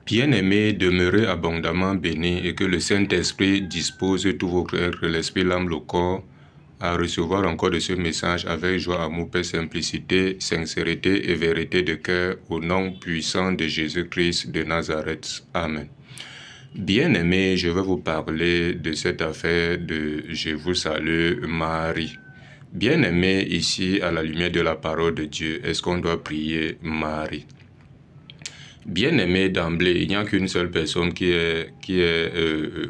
Bien-aimés, demeurez abondamment bénis et que le Saint-Esprit dispose tous vos êtres, l'esprit, l'âme, le corps, à recevoir encore de ce message avec joie, amour, paix, simplicité, sincérité et vérité de cœur, au nom puissant de Jésus-Christ de Nazareth. Amen. Bien-aimés, je vais vous parler de cette affaire de Je vous salue Marie. Bien-aimés, ici, à la lumière de la parole de Dieu, est-ce qu'on doit prier Marie? Bien-aimé d'emblée, il n'y a qu'une seule personne qui est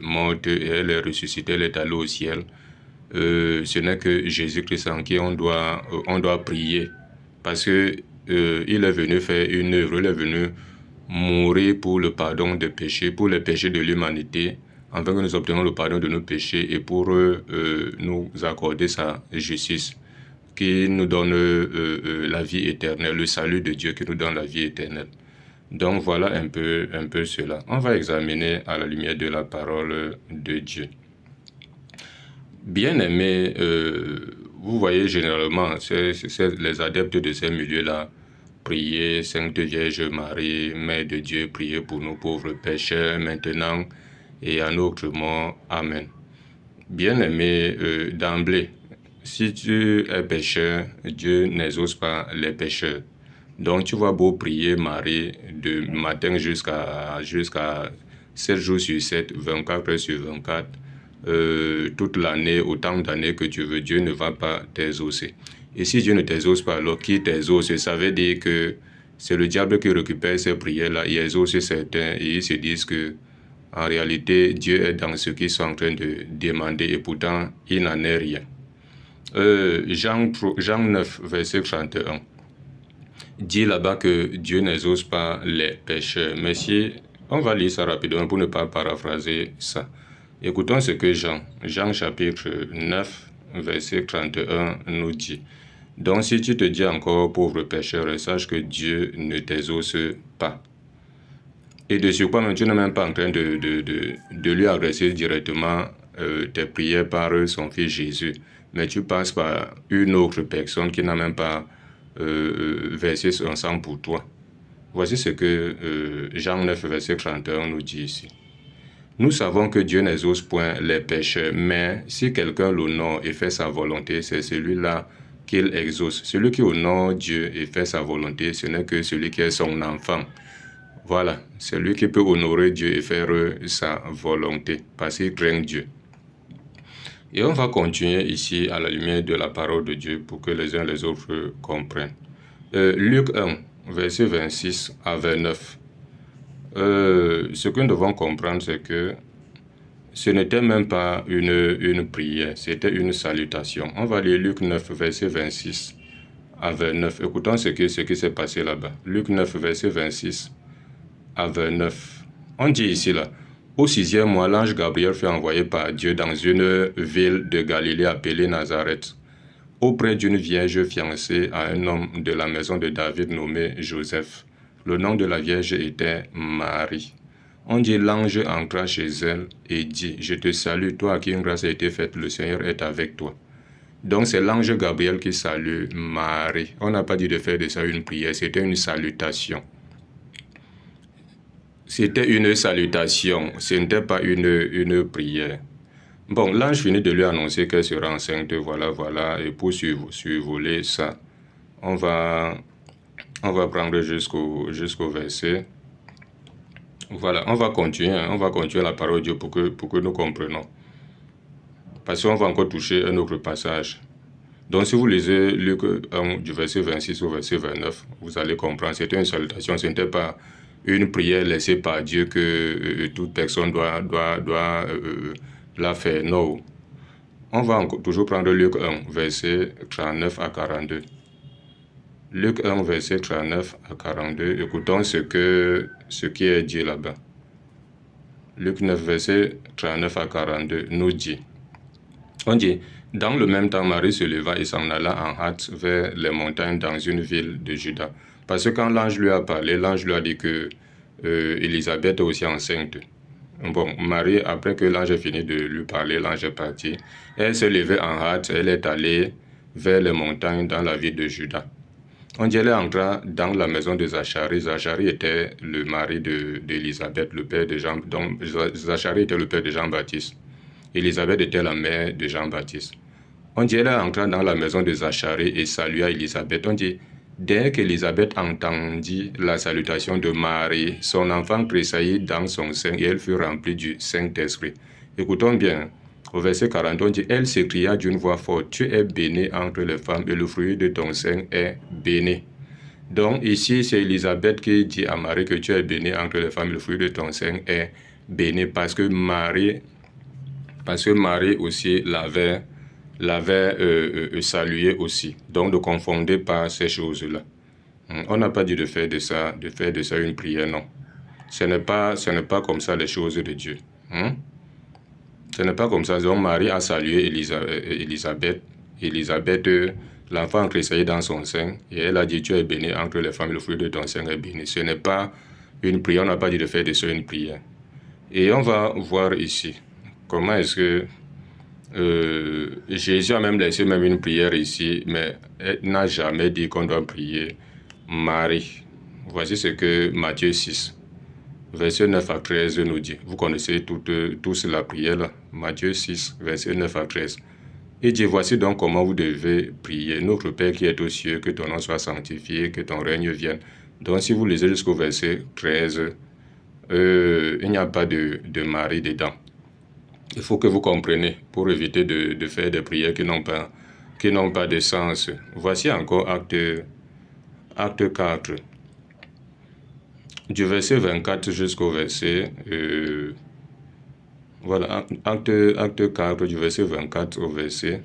morte et elle est ressuscitée, elle est allée au ciel. Ce n'est que Jésus-Christ en qui on doit prier. Parce que il est venu faire une œuvre, il est venu mourir pour le pardon des péchés, pour les péchés de l'humanité, afin que nous obtenions le pardon de nos péchés et pour nous accorder sa justice, qui nous donne la vie éternelle, le salut de Dieu qui nous donne la vie éternelle. Donc voilà un peu cela. On va examiner à la lumière de la parole de Dieu. Bien-aimés, vous voyez généralement, c'est les adeptes de ces milieux-là, priez Sainte Vierge Marie, Mère de Dieu, priez pour nous pauvres pécheurs maintenant et à notre mort. Amen. Bien-aimés, d'emblée, si tu es pécheur, Dieu n'exauce pas les pécheurs. Donc tu vas beau prier Marie de matin jusqu'à 7 jours sur 7, 24 heures sur 24, toute l'année, autant d'années que tu veux, Dieu ne va pas t'exaucer. Et si Dieu ne t'exauce pas, alors qui t'exauce? Ça veut dire que c'est le diable qui récupère ces prières-là, il exauce certains et ils se disent que en réalité, Dieu est dans ce qu'ils sont en train de demander et pourtant, il n'en est rien. Jean 9, verset 31. Dit là-bas que Dieu n'exauce pas les pécheurs. Mais si on va lire ça rapidement pour ne pas paraphraser ça. Écoutons ce que Jean chapitre 9, verset 31 nous dit. Donc si tu te dis encore pauvre pécheur, sache que Dieu ne t'exauce pas. Et de surcroît, même, tu n'es même pas en train de lui adresser directement tes prières par son fils Jésus. Mais tu passes par une autre personne qui n'a même pas versé son sang pour toi. Voici ce que Jean 9, verset 31 nous dit ici. Nous savons que Dieu n'exauce point les pécheurs, mais si quelqu'un l'honore et fait sa volonté, c'est celui-là qu'il exauce. Celui qui honore Dieu et fait sa volonté, ce n'est que celui qui est son enfant. Voilà, c'est lui qui peut honorer Dieu et faire sa volonté, parce qu'il craint Dieu. Et on va continuer ici à la lumière de la parole de Dieu pour que les uns les autres comprennent. Luc 1, verset 26 à 29. Ce que nous devons comprendre, c'est que ce n'était même pas une prière, c'était une salutation. On va lire Luc 9, verset 26 à 29. Écoutons ce qui s'est passé là-bas. Luc 9, verset 26 à 29. On dit ici là, au 6e mois, l'ange Gabriel fut envoyé par Dieu dans une ville de Galilée appelée Nazareth, auprès d'une vierge fiancée à un homme de la maison de David nommé Joseph. Le nom de la vierge était Marie. On dit l'ange entra chez elle et dit, je te salue, toi à qui une grâce a été faite, le Seigneur est avec toi. Donc c'est l'ange Gabriel qui salue Marie. On n'a pas dit de faire de ça une prière, c'était une salutation. C'était une salutation, ce n'était pas une prière. Bon, l'ange finit de lui annoncer qu'elle sera enceinte, voilà, et pour survoler ça, on va prendre jusqu'au verset. Voilà, on va continuer la parole de Dieu pour que nous comprenions. Parce qu'on va encore toucher un autre passage. Donc si vous lisez Luc 1 du verset 26 au verset 29, vous allez comprendre, c'était une salutation, ce n'était pas une prière laissée par Dieu que toute personne doit la faire. Non. On va toujours prendre Luc 1, verset 39 à 42. Luc 1, verset 39 à 42. Écoutons ce qui est dit là-bas. Luc 9, verset 39 à 42 nous dit. On dit, dans le même temps, Marie se leva et s'en alla en hâte vers les montagnes dans une ville de Juda. Parce que quand l'ange lui a parlé, l'ange lui a dit que Élisabeth est aussi enceinte. Bon, Marie, après que l'ange a fini de lui parler, l'ange est parti. Elle s'est levée en hâte, elle est allée vers les montagnes dans la ville de Juda. Angèle entra dans la maison de Zacharie. Zacharie était le mari d'Élisabeth, le père de Jean. Donc, Zacharie était le père de Jean-Baptiste. Élisabeth était la mère de Jean-Baptiste. Angèle entra dans la maison de Zacharie et salua Élisabeth. On dit, dès qu'Élisabeth entendit la salutation de Marie, son enfant tressaillit dans son sein et elle fut remplie du Saint-Esprit. Écoutons bien. Au verset 40, on dit, elle s'écria d'une voix forte, tu es bénie entre les femmes et le fruit de ton sein est béni. Donc ici, c'est Élisabeth qui dit à Marie que tu es bénie entre les femmes et le fruit de ton sein est béni parce que Marie aussi l'avait salué aussi. Donc ne confondez pas ces choses-là. On n'a pas dit de faire de ça une prière, non. Ce n'est pas comme ça les choses de Dieu. Ce n'est pas comme ça. Donc Marie a salué Élisabeth. L'enfant tressaillit dans son sein et elle a dit, tu es bénie entre les femmes, le fruit de ton sein est béni. Ce n'est pas une prière, on n'a pas dit de faire de ça une prière. Et on va voir ici comment est-ce que Jésus a même laissé même une prière ici, mais elle n'a jamais dit qu'on doit prier Marie. Voici ce que Matthieu 6. Verset 9 à 13 nous dit, vous connaissez tous la prière là, Matthieu 6, verset 9 à 13. Il dit, voici donc comment vous devez prier. Notre Père qui est aux cieux, que ton nom soit sanctifié, que ton règne vienne. Donc si vous lisez jusqu'au verset 13, il n'y a pas de Marie dedans. Il faut que vous compreniez pour éviter de faire des prières qui n'ont pas de sens. Voici encore acte 4. Du verset 24 jusqu'au verset... voilà, acte 4, du verset 24 au verset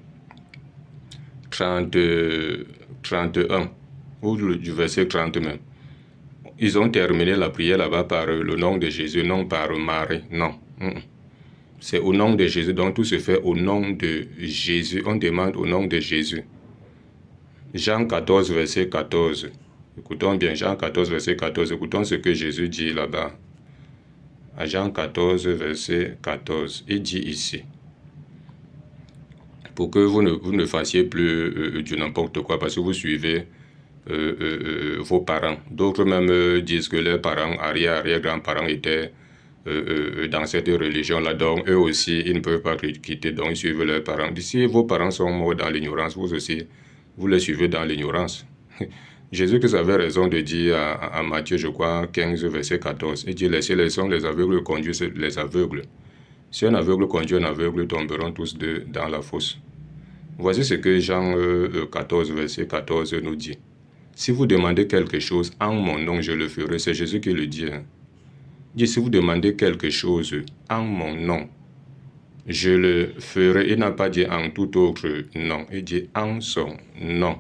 31, ou du verset 30 même. Ils ont terminé la prière là-bas par le nom de Jésus, non par Marie, non. C'est au nom de Jésus, donc tout se fait au nom de Jésus. On demande au nom de Jésus. Jean 14, verset 14. Écoutons bien, Jean 14, verset 14. Écoutons ce que Jésus dit là-bas. À Jean 14, verset 14, il dit ici, pour que vous ne fassiez plus du n'importe quoi, parce que vous suivez vos parents. D'autres même disent que leurs parents, arrière-grands-parents étaient dans cette religion-là, donc eux aussi, ils ne peuvent pas quitter, donc ils suivent leurs parents. Si vos parents sont morts dans l'ignorance, vous aussi, vous les suivez dans l'ignorance. Jésus Christ avait raison de dire à Matthieu, je crois, 15, verset 14, il dit, laissez les aveugles conduire les aveugles. Si un aveugle conduit un aveugle, tomberont tous deux dans la fosse. Voici ce que Jean 14, verset 14 nous dit. Si vous demandez quelque chose en mon nom, je le ferai. C'est Jésus qui le dit. Il dit, si vous demandez quelque chose en mon nom, je le ferai. Il n'a pas dit en tout autre nom. Il dit en son nom.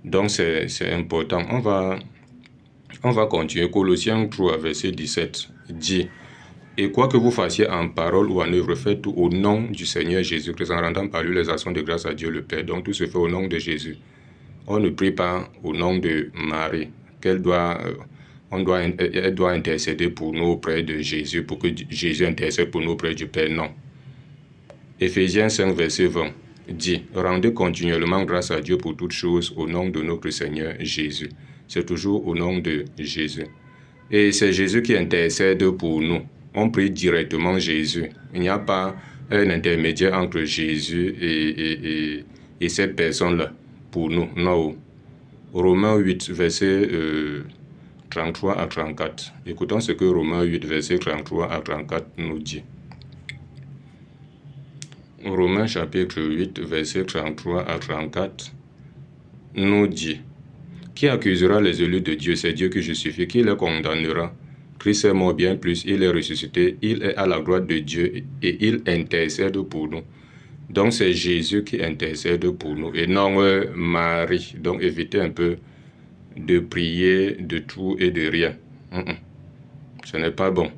Donc c'est important. On va continuer. Colossiens 3, verset 17 dit, et quoi que vous fassiez en parole ou en œuvre, faites tout au nom du Seigneur Jésus-Christ, en rendant par lui les actions de grâce à Dieu le Père. Donc tout se fait au nom de Jésus. On ne prie pas au nom de Marie, elle doit intercéder pour nous auprès de Jésus, pour que Jésus intercède pour nous auprès du Père. Non. Éphésiens 5, verset 20 dit, rendez continuellement grâce à Dieu pour toutes choses au nom de notre Seigneur Jésus. C'est toujours au nom de Jésus. Et c'est Jésus qui intercède pour nous. On prie directement Jésus. Il n'y a pas un intermédiaire entre Jésus et cette personne-là pour nous. Non. Romains 8, verset 33 à 34. Écoutons ce que Romains 8, verset 33 à 34 nous dit. Romains chapitre 8, verset 33 à 34 nous dit, qui accusera les élus de Dieu? C'est Dieu qui justifie. Qui les condamnera? Christ est mort, bien plus, il est ressuscité, il est à la droite de Dieu et il intercède pour nous. Donc c'est Jésus qui intercède pour nous et non Marie. Donc évitez un peu de prier de tout et de rien. Ce n'est pas bon.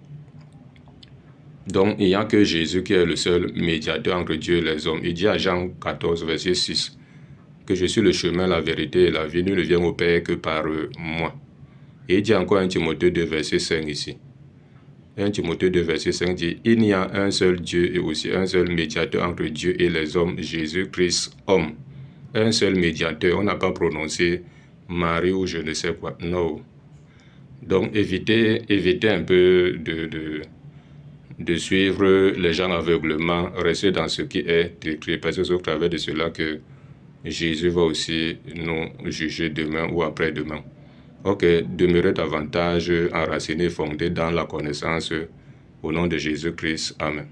Donc il n'y a que Jésus qui est le seul médiateur entre Dieu et les hommes. Il dit à Jean 14, verset 6, que je suis le chemin, la vérité et la vie. Nul ne vient au Père que par moi. Et il dit encore 1 Timothée 2, verset 5 ici. 1 Timothée 2, verset 5 dit, il n'y a un seul Dieu et aussi un seul médiateur entre Dieu et les hommes, Jésus-Christ, homme. Un seul médiateur. On n'a pas prononcé Marie ou je ne sais quoi. Non. Donc, évitez un peu de suivre les gens aveuglement, restez dans ce qui est écrit, parce que c'est au travers de cela que Jésus va aussi nous juger demain ou après-demain. Ok, demeurez davantage enracinés, fondés dans la connaissance au nom de Jésus-Christ. Amen.